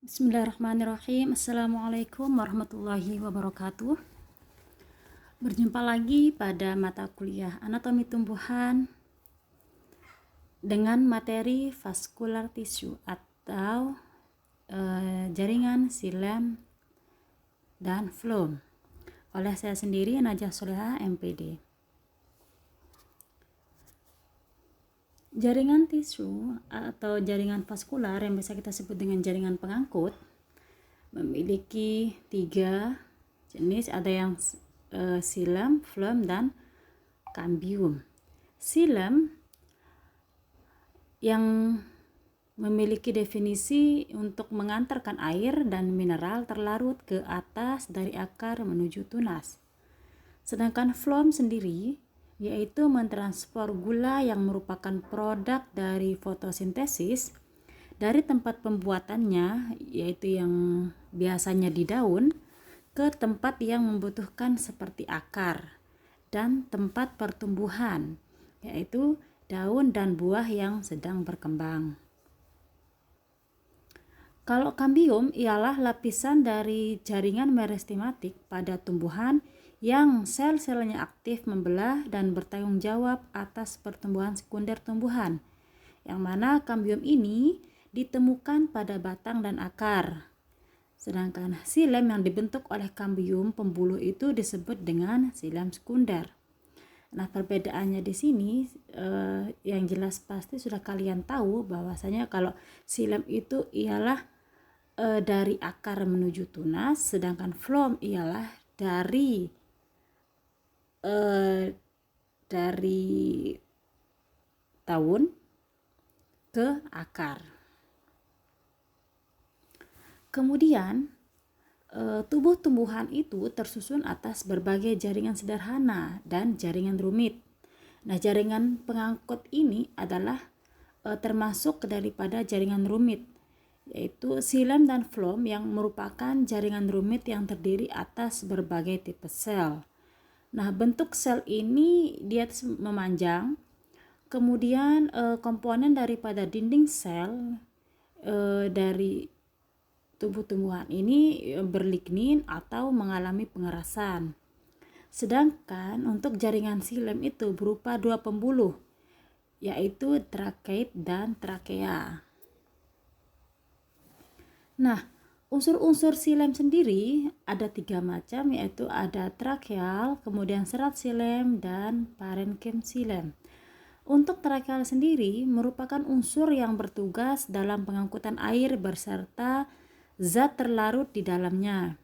Bismillahirrahmanirrahim. Assalamualaikum warahmatullahi wabarakatuh. Berjumpa lagi pada mata kuliah anatomi tumbuhan dengan materi vascular tissue atau jaringan xilem dan phloem oleh saya sendiri, Najah Soleha, MPD. Jaringan tisu atau jaringan vaskular yang bisa kita sebut dengan jaringan pengangkut memiliki 3 jenis, ada yang xilem, phloem, dan cambium. Xilem yang memiliki definisi untuk mengantarkan air dan mineral terlarut ke atas dari akar menuju tunas. Sedangkan phloem sendiri yaitu mentransfer gula yang merupakan produk dari fotosintesis dari tempat pembuatannya, yaitu yang biasanya di daun, ke tempat yang membutuhkan seperti akar dan tempat pertumbuhan, yaitu daun dan buah yang sedang berkembang. Kalau kambium ialah lapisan dari jaringan meristematik pada tumbuhan yang sel-selnya aktif membelah dan bertanggung jawab atas pertumbuhan sekunder tumbuhan, yang mana kambium ini ditemukan pada batang dan akar. Sedangkan xilem yang dibentuk oleh kambium pembuluh itu disebut dengan xilem sekunder. Nah, perbedaannya di sini yang jelas pasti sudah kalian tahu bahwasanya kalau xilem itu ialah dari akar menuju tunas, sedangkan phloem ialah dari daun ke akar. Kemudian tubuh tumbuhan itu tersusun atas berbagai jaringan sederhana dan jaringan rumit. Nah, jaringan pengangkut ini adalah termasuk daripada jaringan rumit, yaitu xilem dan phloem yang merupakan jaringan rumit yang terdiri atas berbagai tipe sel. Nah, bentuk sel ini dia memanjang, kemudian komponen daripada dinding sel dari tubuh tumbuhan ini berlignin atau mengalami pengerasan. Sedangkan untuk jaringan xilem itu berupa 2 pembuluh, yaitu trakeit dan trakea. Nah, unsur-unsur xilem sendiri ada 3 macam, yaitu ada trakeal, kemudian serat xilem, dan parenkim xilem. Untuk trakeal sendiri merupakan unsur yang bertugas dalam pengangkutan air beserta zat terlarut di dalamnya.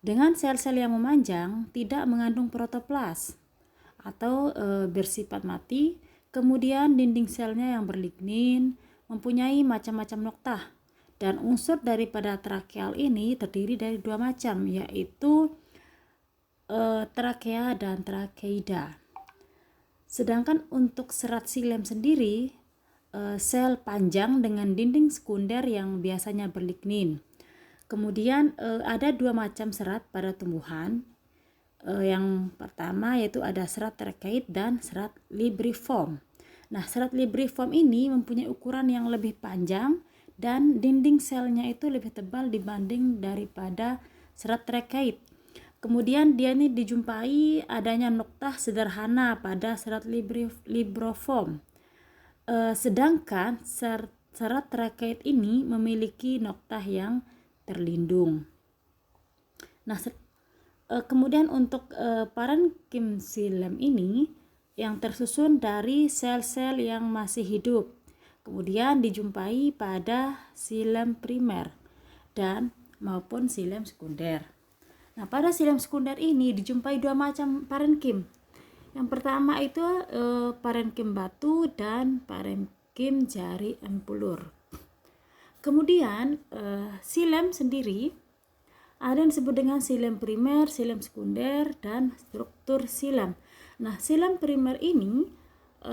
Dengan sel-sel yang memanjang, tidak mengandung protoplas atau bersifat mati, kemudian dinding selnya yang berlignin, mempunyai macam-macam noktah. Dan unsur daripada trakeal ini terdiri dari 2 macam, yaitu trakea dan trakeida. Sedangkan untuk serat xilem sendiri, sel panjang dengan dinding sekunder yang biasanya berlignin. Kemudian ada 2 macam serat pada tumbuhan. Yang pertama yaitu ada serat trakeit dan serat libriform. Nah, serat libriform ini mempunyai ukuran yang lebih panjang dan dinding selnya itu lebih tebal dibanding daripada serat trakeit. Kemudian dia ini dijumpai adanya noktah sederhana pada serat libriform. Sedangkan serat trakeit ini memiliki noktah yang terlindung. Nah, kemudian untuk parenkim xilem ini yang tersusun dari sel-sel yang masih hidup, kemudian dijumpai pada xilem primer dan maupun xilem sekunder. Nah, pada xilem sekunder ini dijumpai 2 macam parenkim. Yang pertama itu parenkim batu dan parenkim jari empulur. Kemudian xilem sendiri ada yang disebut dengan xilem primer, xilem sekunder, dan struktur xilem. Nah, xilem primer ini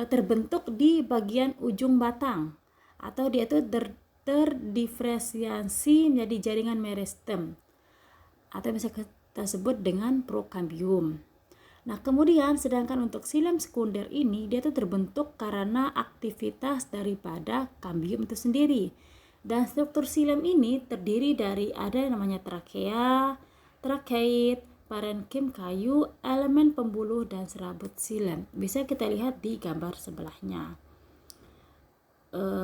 terbentuk di bagian ujung batang, atau dia itu terdiferensiasi menjadi jaringan meristem, atau bisa kita sebut dengan prokambium. Nah, kemudian sedangkan untuk xilem sekunder ini dia itu terbentuk karena aktivitas daripada kambium itu sendiri. Dan struktur silem ini terdiri dari ada yang namanya trakea, trakeit, parenkim kayu, elemen pembuluh, dan serabut silem. Bisa kita lihat di gambar sebelahnya.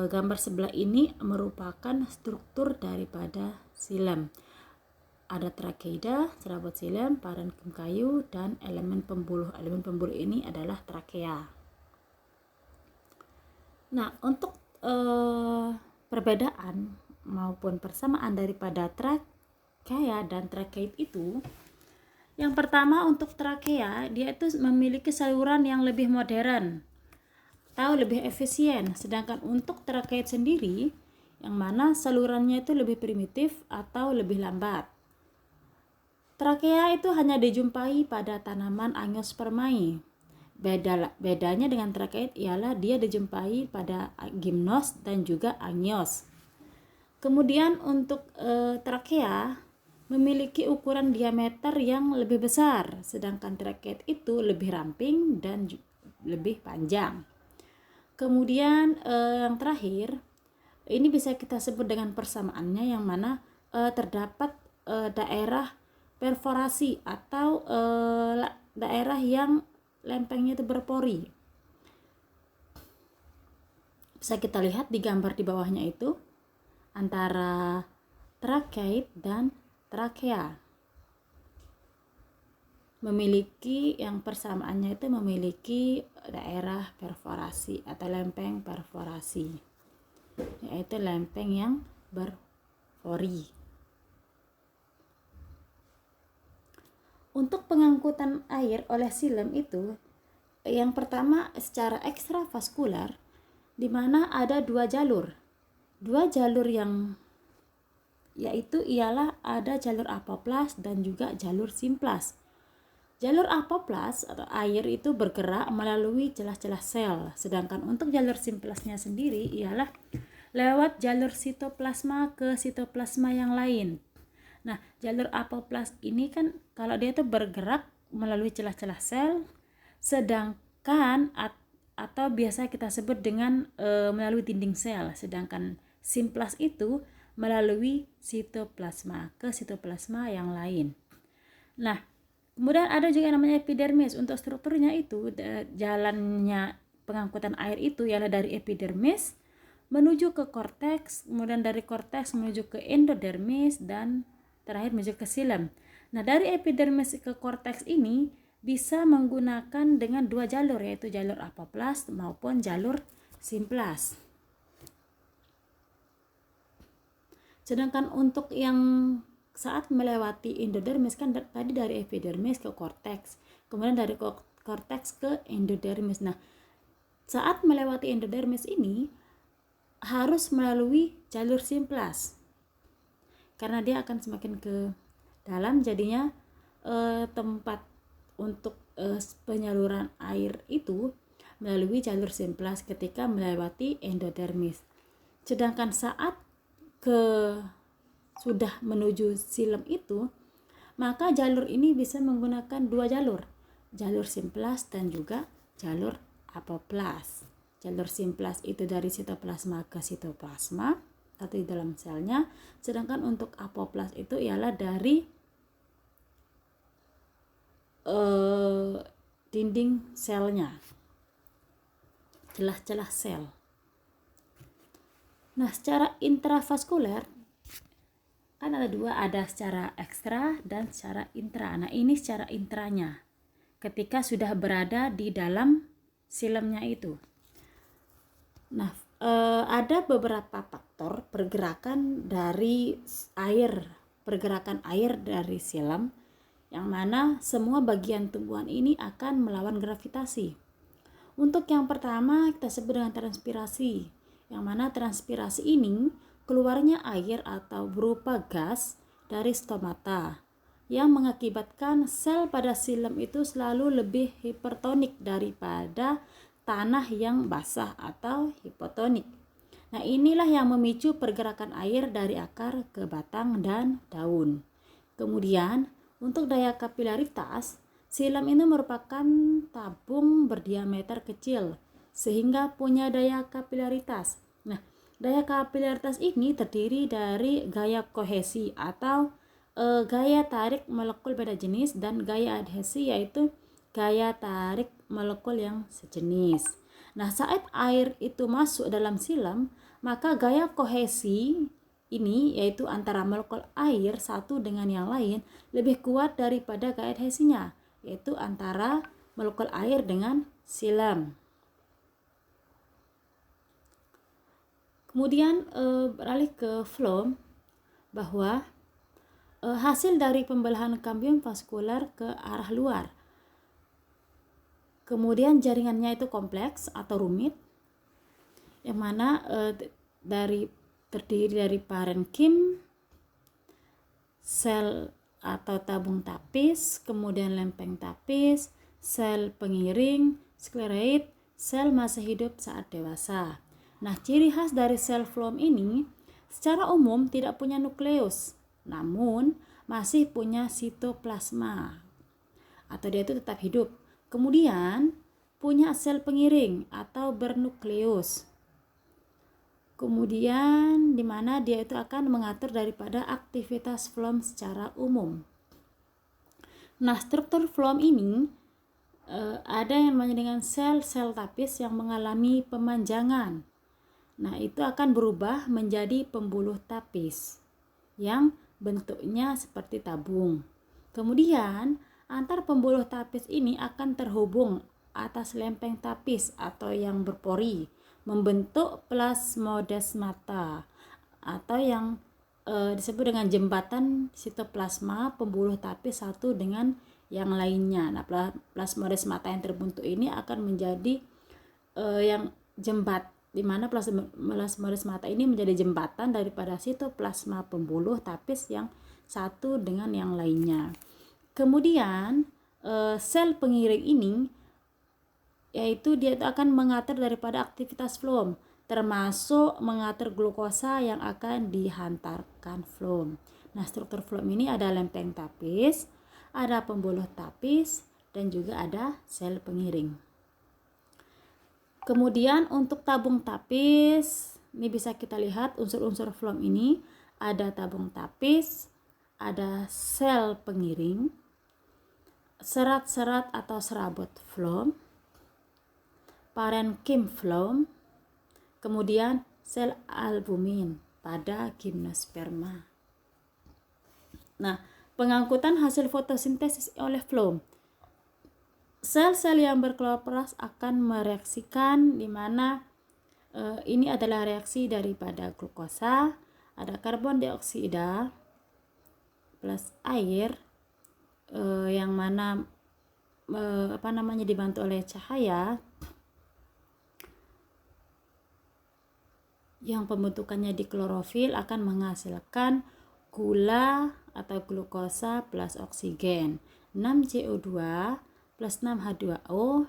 Gambar sebelah ini merupakan struktur daripada silem. Ada trakeida, serabut silem, parenkim kayu, dan elemen pembuluh. Elemen pembuluh ini adalah trakea. Nah, untuk perbedaan maupun persamaan daripada trakea dan trakeit itu, yang pertama untuk trakea, dia itu memiliki saluran yang lebih modern atau lebih efisien, sedangkan untuk trakeit sendiri yang mana salurannya itu lebih primitif atau lebih lambat. Trakea itu hanya dijumpai pada tanaman Angiospermae. Bedanya dengan trakeit ialah dia dijumpai pada gimnos dan juga angios. Kemudian untuk trakea memiliki ukuran diameter yang lebih besar, sedangkan trakeit itu lebih ramping dan lebih panjang. Kemudian yang terakhir, ini bisa kita sebut dengan persamaannya yang mana terdapat daerah perforasi atau daerah yang lempengnya itu berpori. Bisa kita lihat di gambar di bawahnya itu antara trakeit dan trakea. Memiliki yang persamaannya itu memiliki daerah perforasi atau lempeng perforasi, yaitu lempeng yang berpori. Untuk pengangkutan air oleh silem itu, yang pertama secara ekstravaskular, di mana ada dua jalur yang yaitu ialah ada jalur apoplas dan juga jalur simplas. Jalur apoplas atau air itu bergerak melalui celah-celah sel, sedangkan untuk jalur simplasnya sendiri ialah lewat jalur sitoplasma ke sitoplasma yang lain. Nah, jalur apoplas ini kan kalau dia itu bergerak melalui celah-celah sel, sedangkan atau biasa kita sebut dengan melalui dinding sel, sedangkan simplas itu melalui sitoplasma ke sitoplasma yang lain. Nah, kemudian ada juga yang namanya epidermis. Untuk strukturnya itu jalannya pengangkutan air itu ialah dari epidermis menuju ke korteks, kemudian dari korteks menuju ke endodermis, dan terakhir menuju ke silem. Nah, dari epidermis ke korteks ini bisa menggunakan dengan dua jalur, yaitu jalur apoplas maupun jalur simplas. Sedangkan untuk yang saat melewati endodermis kan tadi dari epidermis ke korteks, kemudian dari korteks ke endodermis. Nah, saat melewati endodermis ini harus melalui jalur simplas karena dia akan semakin ke dalam, jadinya tempat untuk penyaluran air itu melalui jalur simplas ketika melewati endodermis. Sedangkan saat sudah menuju silem itu, maka jalur ini bisa menggunakan dua jalur simplas dan juga jalur apoplas. Jalur simplas itu dari sitoplasma ke sitoplasma atau di dalam selnya, sedangkan untuk apoplas itu ialah dari dinding selnya, celah-celah sel. Nah, secara intravaskuler kan ada dua, ada secara ekstra dan secara intra. Nah, ini secara intranya ketika sudah berada di dalam silemnya itu. Nah, ada beberapa faktor pergerakan air dari silem yang mana semua bagian tumbuhan ini akan melawan gravitasi. Untuk yang pertama kita sebut dengan transpirasi, yang mana transpirasi ini keluarnya air atau berupa gas dari stomata yang mengakibatkan sel pada silem itu selalu lebih hipertonik daripada tanah yang basah atau hipotonik. Nah, inilah yang memicu pergerakan air dari akar ke batang dan daun. Kemudian untuk daya kapilaritas, silem ini merupakan tabung berdiameter kecil sehingga punya daya kapilaritas. Nah, Daya kapilaritas ini terdiri dari gaya kohesi atau gaya tarik molekul beda jenis dan gaya adhesi yaitu gaya tarik molekul yang sejenis. Nah, saat air itu masuk dalam silam, maka gaya kohesi ini yaitu antara molekul air satu dengan yang lain lebih kuat daripada gaya adhesinya, yaitu antara molekul air dengan silam. Kemudian beralih ke phloem, bahwa hasil dari pembelahan kambium vaskular ke arah luar. Kemudian jaringannya itu kompleks atau rumit, yang mana terdiri dari parenkim, sel atau tabung tapis, kemudian lempeng tapis, sel pengiring, skleroid, sel masa hidup saat dewasa. Nah, ciri khas dari sel phloem ini secara umum tidak punya nukleus, namun masih punya sitoplasma atau dia itu tetap hidup. Kemudian punya sel pengiring atau bernukleus. Kemudian di mana dia itu akan mengatur daripada aktivitas phloem secara umum. Nah, struktur phloem ini ada yang namanya dengan sel-sel tapis yang mengalami pemanjangan. Nah, itu akan berubah menjadi pembuluh tapis yang bentuknya seperti tabung. Kemudian, antar pembuluh tapis ini akan terhubung atas lempeng tapis atau yang berpori, membentuk plasmodesmata atau yang disebut dengan jembatan sitoplasma pembuluh tapis satu dengan yang lainnya. Nah, plasmodesmata yang terbentuk ini akan menjadi yang jembat, di mana plasmodesmata ini menjadi jembatan daripada sitoplasma pembuluh tapis yang satu dengan yang lainnya. Kemudian sel pengiring ini yaitu dia akan mengatur daripada aktivitas phloem, termasuk mengatur glukosa yang akan dihantarkan phloem. Nah, struktur phloem ini ada lempeng tapis, ada pembuluh tapis, dan juga ada sel pengiring. Kemudian untuk tabung tapis, ini bisa kita lihat unsur-unsur phloem ini, ada tabung tapis, ada sel pengiring, serat-serat atau serabut phloem, parenkim phloem, kemudian sel albumin pada gimnosperma. Nah, pengangkutan hasil fotosintesis oleh phloem. Sel-sel yang berkloroplast akan mereaksikan, di mana ini adalah reaksi daripada glukosa, ada karbon dioksida plus air yang mana dibantu oleh cahaya yang pembentukannya di klorofil akan menghasilkan gula atau glukosa plus oksigen, 6CO2 plus 6H2O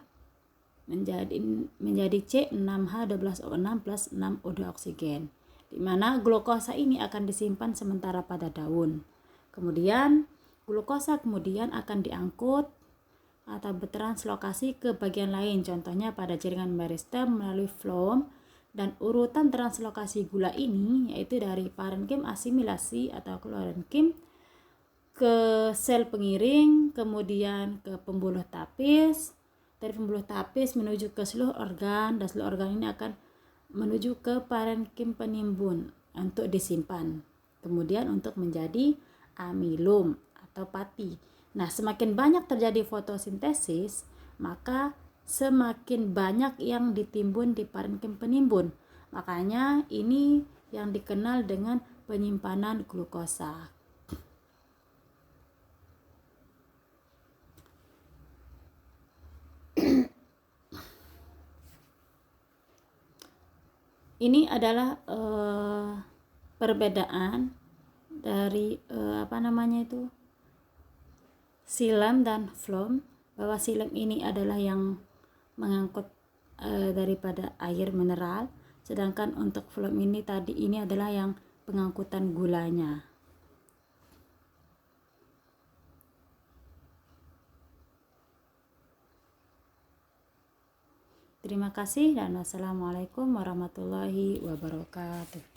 menjadi C6H12O6 plus 6O2 oksigen, di mana glukosa ini akan disimpan sementara pada daun. Kemudian glukosa kemudian akan diangkut atau bertranslokasi ke bagian lain, contohnya pada jaringan meristem melalui phloem, dan urutan translokasi gula ini yaitu dari parenkim asimilasi atau klorenkim ke sel pengiring, kemudian ke pembuluh tapis, dari pembuluh tapis menuju ke seluruh organ, dan seluruh organ ini akan menuju ke parenkim penimbun untuk disimpan, kemudian untuk menjadi amilum atau pati. Nah, semakin banyak terjadi fotosintesis, maka semakin banyak yang ditimbun di parenkim penimbun. Makanya ini yang dikenal dengan penyimpanan glukosa. Ini adalah perbedaan dari silam dan phloem, bahwa silam ini adalah yang mengangkut daripada air mineral, sedangkan untuk phloem ini adalah yang pengangkutan gulanya. Terima kasih dan wassalamualaikum warahmatullahi wabarakatuh.